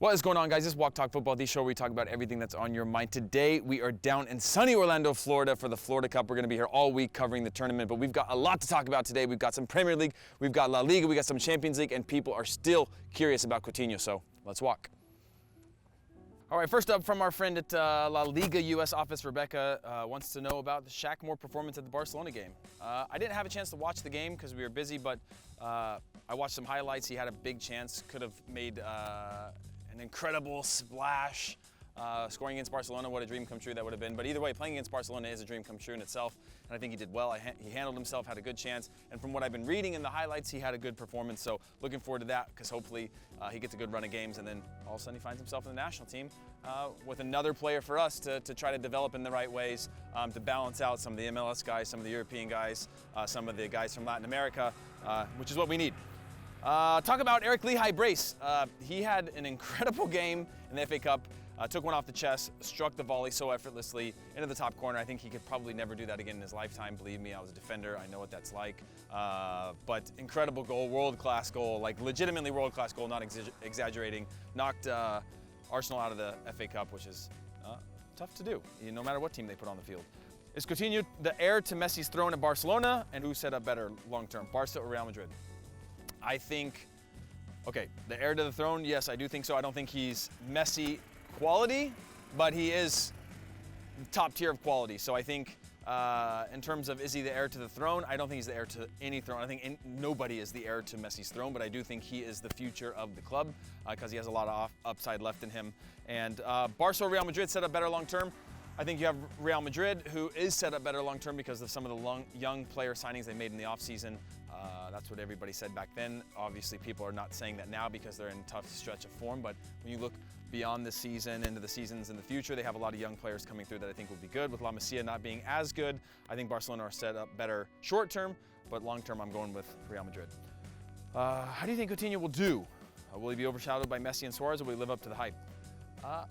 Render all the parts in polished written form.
What is going on, guys? This is Walk Talk Football, the show where we talk about everything that's on your mind. Today, we are down in sunny Orlando, Florida for the Florida Cup. We're going to be here all week covering the tournament, but we've got a lot to talk about today. We've got some Premier League, we've got La Liga, we got some Champions League, and people are still curious about Coutinho, so let's walk. All right, first up from our friend at La Liga US office, Rebecca wants to know about the Shaq Moore performance at the Barcelona game. I didn't have a chance to watch the game because we were busy, but I watched some highlights. He had a big chance, could have made an incredible splash. Scoring against Barcelona, what a dream come true that would have been. But either way, playing against Barcelona is a dream come true in itself, and I think he did well. He handled himself, had a good chance, and from what I've been reading in the highlights, he had a good performance. So looking forward to that, because hopefully he gets a good run of games, and then all of a sudden he finds himself in the national team with another player for us to try to develop in the right ways, to balance out some of the MLS guys, some of the European guys, some of the guys from Latin America, which is what we need. Talk about Eric Lehigh Brace. He had an incredible game in the FA Cup. Took one off the chest, struck the volley so effortlessly into the top corner. I think he could probably never do that again in his lifetime. Believe me, I was a defender. I know what that's like. But incredible goal, world-class goal, like legitimately world-class goal, not exaggerating. Knocked Arsenal out of the FA Cup, which is tough to do, no matter what team they put on the field. Is Coutinho the heir to Messi's throne at Barcelona? And who set up better long-term, Barca or Real Madrid? I think, okay, the heir to the throne, yes, I do think so. I don't think he's Messi quality, but he is top tier of quality. So I think in terms of is he the heir to the throne, I don't think he's the heir to any throne. I think nobody is the heir to Messi's throne, but I do think he is the future of the club because he has a lot of upside left in him. And Barca or Real Madrid set up better long term. I think you have Real Madrid, who is set up better long term because of some of the young player signings they made in the offseason. That's what everybody said back then. Obviously, people are not saying that now because they're in a tough stretch of form, but when you look beyond this season, into the seasons in the future, they have a lot of young players coming through that I think will be good. With La Masia not being as good, I think Barcelona are set up better short term, but long term, I'm going with Real Madrid. How do you think Coutinho will do? Will he be overshadowed by Messi and Suarez, or will he live up to the hype?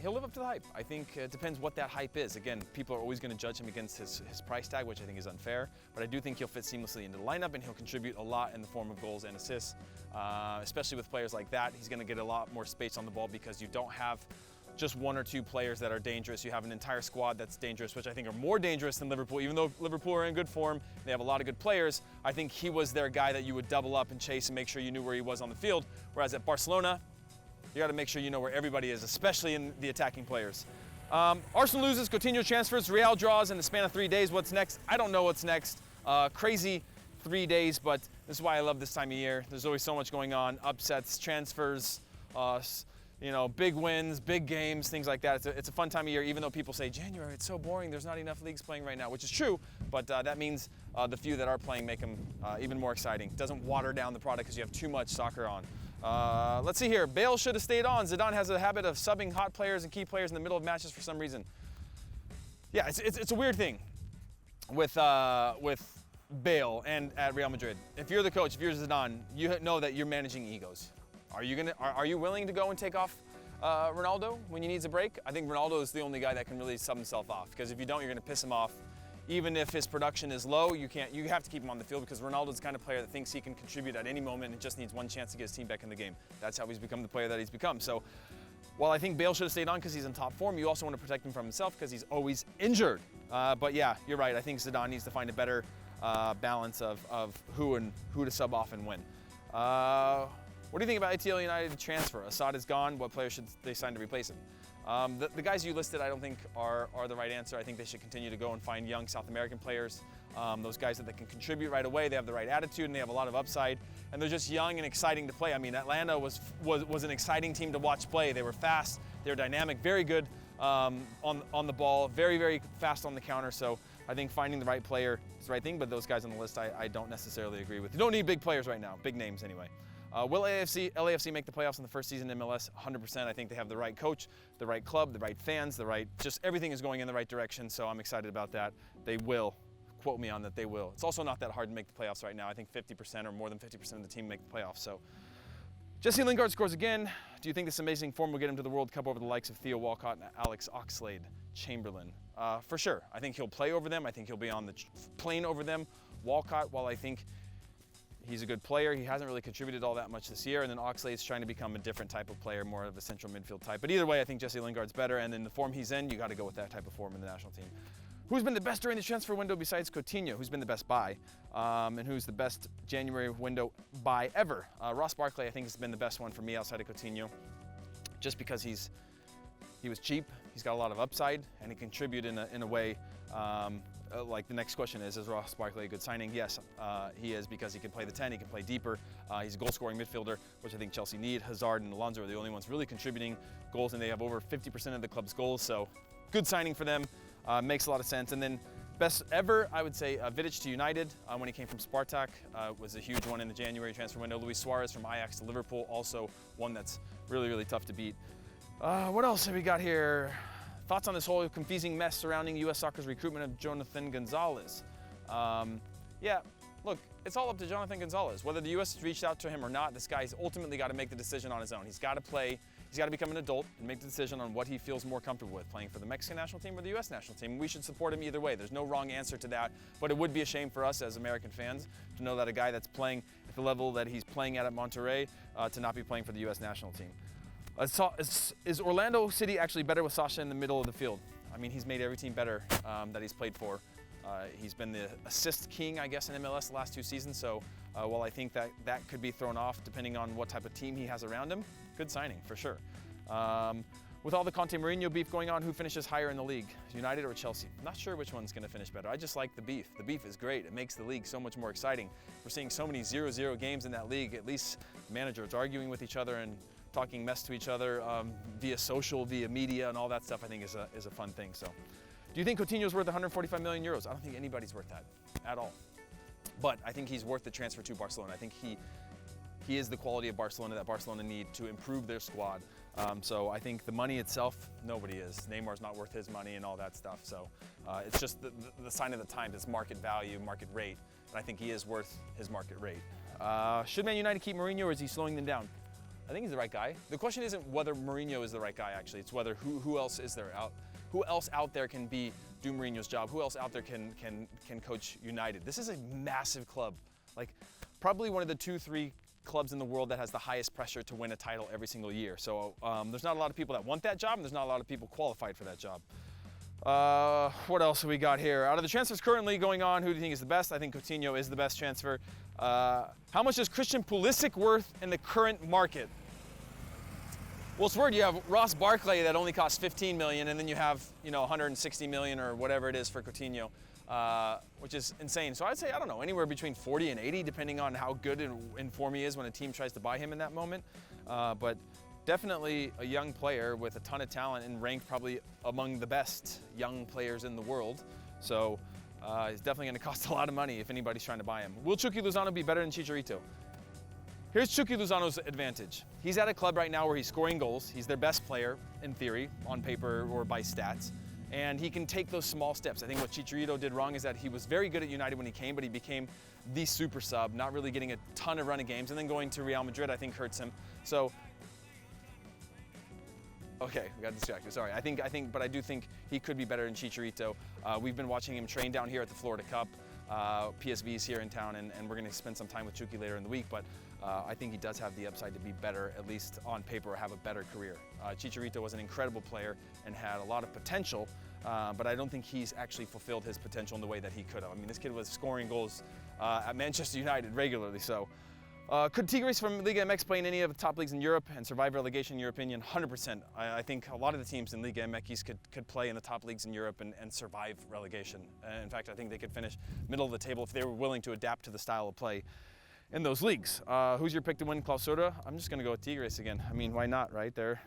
He'll live up to the hype. I think it depends what that hype is. Again, people are always going to judge him against his price tag, which I think is unfair, but I do think he'll fit seamlessly into the lineup and he'll contribute a lot in the form of goals and assists, especially with players like that. He's going to get a lot more space on the ball because you don't have just one or two players that are dangerous. You have an entire squad that's dangerous, which I think are more dangerous than Liverpool. Even though Liverpool are in good form, they have a lot of good players, I think he was their guy that you would double up and chase and make sure you knew where he was on the field, whereas at Barcelona, you got to make sure you know where everybody is, especially in the attacking players. Arsenal loses, Coutinho transfers, Real draws in the span of 3 days. What's next? I don't know what's next. Crazy 3 days, but this is why I love this time of year. There's always so much going on, upsets, transfers, big wins, big games, things like that. It's a fun time of year, even though people say, January, it's so boring, there's not enough leagues playing right now, which is true, but that means the few that are playing make them even more exciting. It doesn't water down the product because you have too much soccer on. Let's see here. Bale should have stayed on. Zidane has a habit of subbing hot players and key players in the middle of matches for some reason. Yeah, it's a weird thing with Bale and at Real Madrid. If you're the coach, if you're Zidane, you know that you're managing egos. Are you willing to go and take off Ronaldo when he needs a break? I think Ronaldo is the only guy that can really sub himself off, because if you don't, you're going to piss him off. Even if his production is low, you have to keep him on the field, because Ronaldo's the kind of player that thinks he can contribute at any moment and just needs one chance to get his team back in the game. That's how he's become the player that he's become. So while I think Bale should have stayed on because he's in top form, you also want to protect him from himself because he's always injured. But yeah, you're right. I think Zidane needs to find a better balance of who to sub off and when. What do you think about ATL United transfer? Assad is gone. What players should they sign to replace him? The guys you listed, I don't think are the right answer. I think they should continue to go and find young South American players, those guys that they can contribute right away. They have the right attitude and they have a lot of upside, and they're just young and exciting to play. I mean, Atlanta was an exciting team to watch play. They were fast, they were dynamic, very good on the ball, very, very fast on the counter. So I think finding the right player is the right thing, but those guys on the list I don't necessarily agree with. You don't need big players right now, big names anyway. Will LAFC make the playoffs in the first season in MLS? 100%. I think they have the right coach, the right club, the right fans, just everything is going in the right direction, so I'm excited about that. They will. Quote me on that, they will. It's also not that hard to make the playoffs right now. I think 50% or more than 50% of the team make the playoffs. So Jesse Lingard scores again. Do you think this amazing form will get him to the World Cup over the likes of Theo Walcott and Alex Oxlade-Chamberlain? For sure. I think he'll play over them. I think he'll be on the plane over them. Walcott, while I think he's a good player. He hasn't really contributed all that much this year. And then Oxlade's trying to become a different type of player, more of a central midfield type. But either way, I think Jesse Lingard's better. And in the form he's in, you got to go with that type of form in the national team. Who's been the best during the transfer window besides Coutinho? Who's been the best buy? And who's the best January window buy ever? Ross Barkley, I think, has been the best one for me outside of Coutinho, just because he was cheap, he's got a lot of upside, and he contributed in a way. Like the next question is Ross Barkley a good signing? Yes, he is, because he can play the 10, he can play deeper. He's a goal-scoring midfielder, which I think Chelsea need. Hazard and Alonso are the only ones really contributing goals, and they have over 50% of the club's goals, so good signing for them. Makes a lot of sense. And then best ever, I would say Vidic to United when he came from Spartak was a huge one in the January transfer window. Luis Suarez from Ajax to Liverpool, also one that's really, really tough to beat. What else have we got here? Thoughts on this whole confusing mess surrounding U.S. Soccer's recruitment of Jonathan Gonzalez? Yeah, look, it's all up to Jonathan Gonzalez. Whether the U.S. has reached out to him or not, this guy's ultimately got to make the decision on his own. He's got to play. He's got to become an adult and make the decision on what he feels more comfortable with, playing for the Mexican national team or the U.S. national team. We should support him either way. There's no wrong answer to that, but it would be a shame for us as American fans to know that a guy that's playing at the level that he's playing at Monterrey to not be playing for the U.S. national team. Is Orlando City actually better with Sasha in the middle of the field? I mean, he's made every team better that he's played for. He's been the assist king, I guess, in MLS the last 2 seasons, so while I think that could be thrown off depending on what type of team he has around him, good signing for sure. With all the Conte-Mourinho beef going on, who finishes higher in the league, United or Chelsea? I'm not sure which one's going to finish better. I just like the beef. The beef is great. It makes the league so much more exciting. We're seeing so many 0-0 games in that league. At least managers arguing with each other and talking mess to each other via social, via media, and all that stuff, I think is a fun thing. So, do you think Coutinho's worth 145 million euros? I don't think anybody's worth that at all. But I think he's worth the transfer to Barcelona. I think he is the quality of Barcelona that Barcelona need to improve their squad. So I think the money itself, nobody is. Neymar's not worth his money and all that stuff. So it's just the sign of the times. It's market value, market rate. And I think he is worth his market rate. Should Man United keep Mourinho, or is he slowing them down? I think he's the right guy. The question isn't whether Mourinho is the right guy, actually. It's whether who else is there out. Who else out there can do Mourinho's job? Who else out there can coach United? This is a massive club. Like, probably one of the 2-3 clubs in the world that has the highest pressure to win a title every single year. So there's not a lot of people that want that job, and there's not a lot of people qualified for that job. What else have we got here? Out of the transfers currently going on, who do you think is the best? I think Coutinho is the best transfer. How much is Christian Pulisic worth in the current market? Well, it's weird. You have Ross Barkley that only costs 15 million, and then you have 160 million or whatever it is for Coutinho, which is insane. So I'd say, I don't know, anywhere between 40 and 80, depending on how good in form he is when a team tries to buy him in that moment. But definitely a young player with a ton of talent and ranked probably among the best young players in the world. So he's definitely going to cost a lot of money if anybody's trying to buy him. Will Chucky Lozano be better than Chicharito? Here's Chucky Lozano's advantage. He's at a club right now where he's scoring goals. He's their best player, in theory, on paper or by stats. And he can take those small steps. I think what Chicharito did wrong is that he was very good at United when he came, but he became the super sub, not really getting a ton of run of games. And then going to Real Madrid, I think, hurts him. So, okay, we got distracted, sorry. But I do think he could be better than Chicharito. We've been watching him train down here at the Florida Cup. PSV is here in town, and we're going to spend some time with Chucky later in the week, but I think he does have the upside to be better, at least on paper, or have a better career. Chicharito was an incredible player and had a lot of potential, but I don't think he's actually fulfilled his potential in the way that he could have. I mean, this kid was scoring goals at Manchester United regularly, so. Could Tigres from Liga MX play in any of the top leagues in Europe and survive relegation, in your opinion? 100%. I think a lot of the teams in Liga MX could play in the top leagues in Europe and survive relegation. In fact, I think they could finish middle of the table if they were willing to adapt to the style of play in those leagues. Who's your pick to win Clausura? I'm just going to go with Tigres again. I mean, why not, right? They're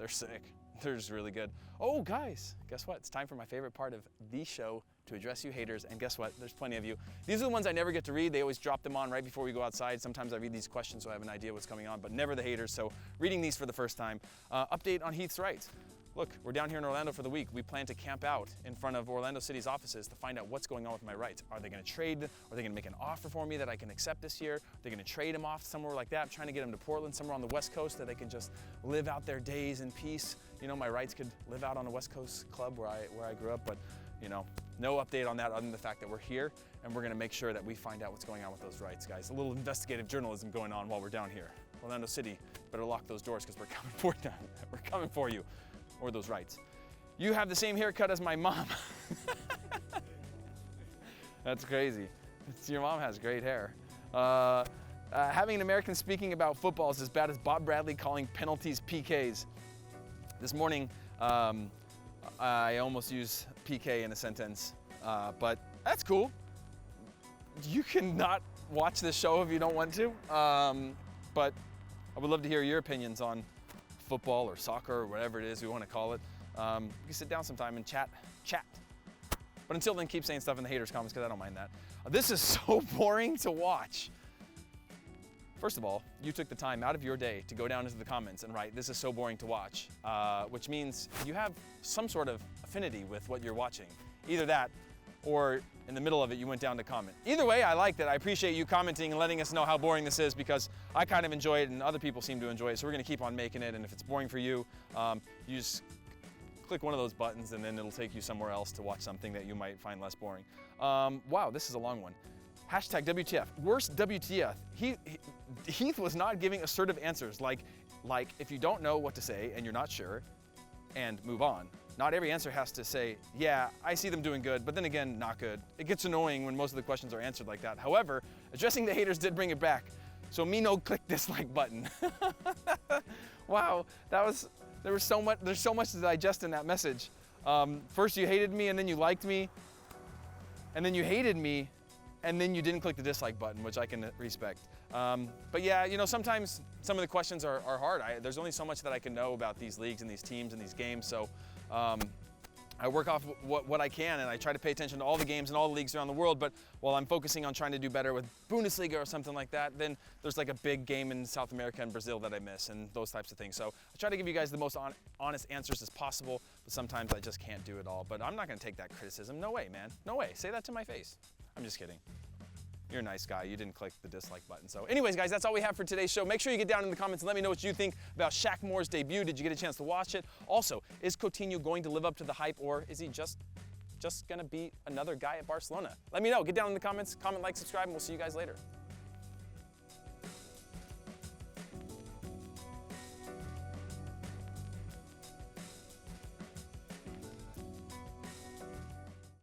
sick. They're just really good. Oh, guys, guess what? It's time for my favorite part of the show, to address you haters, and guess what? There's plenty of you. These are the ones I never get to read. They always drop them on right before we go outside. Sometimes I read these questions so I have an idea what's coming on, but never the haters, so reading these for the first time. Update on Heath's rights. Look, we're down here in Orlando for the week. We plan to camp out in front of Orlando City's offices to find out what's going on with my rights. Are they going to trade? Are they going to make an offer for me that I can accept this year? Are they going to trade him off somewhere like that? I'm trying to get him to Portland, somewhere on the West Coast, that they can just live out their days in peace. My rights could live out on a West Coast club where I grew up, but you know, no update on that other than the fact that we're here and we're gonna make sure that we find out what's going on with those rights, guys. A little investigative journalism going on while we're down here. Orlando City, better lock those doors because we're coming for them. We're coming for you, or those rights. You have the same haircut as my mom. That's crazy. Your mom has great hair. Having an American speaking about football is as bad as Bob Bradley calling penalties PKs. This morning, I almost used PK in a sentence, but that's cool. You can not watch this show if you don't want to, but I would love to hear your opinions on football or soccer or whatever it is we want to call it. We can sit down sometime and chat. But until then, keep saying stuff in the haters comments because I don't mind that. This is so boring to watch. First of all, you took the time out of your day to go down into the comments and write, "This is so boring to watch," which means you have some sort of affinity with what you're watching. Either that, or in the middle of it, you went down to comment. Either way, I like that. I appreciate you commenting and letting us know how boring this is because I kind of enjoy it and other people seem to enjoy it. So we're gonna keep on making it. And if it's boring for you, you just click one of those buttons and then it'll take you somewhere else to watch something that you might find less boring. Wow, this is a long one. Hashtag WTF, worst WTF. Heath was not giving assertive answers like if you don't know what to say and you're not sure, and move on. Not every answer has to say, yeah, I see them doing good, but then again, not good. It gets annoying when most of the questions are answered like that. However, addressing the haters did bring it back. So me no click dislike button. Wow, there's so much to digest in that message. First you hated me and then you liked me, and then you hated me, and then you didn't click the dislike button, which I can respect. But yeah, you know, sometimes some of the questions are hard. There's only so much that I can know about these leagues and these teams and these games, so I work off what I can, and I try to pay attention to all the games and all the leagues around the world, but while I'm focusing on trying to do better with Bundesliga or something like that, then there's like a big game in South America and Brazil that I miss and those types of things. So I try to give you guys the most honest answers as possible, but sometimes I just can't do it all. But I'm not gonna take that criticism. No way, man. No way. Say that to my face. I'm just kidding. You're a nice guy. You didn't click the dislike button. So anyways, guys, that's all we have for today's show. Make sure you get down in the comments and let me know what you think about Shaq Moore's debut. Did you get a chance to watch it? Also, is Coutinho going to live up to the hype, or is he just gonna be another guy at Barcelona? Let me know. Get down in the comments, comment, like, subscribe, and we'll see you guys later.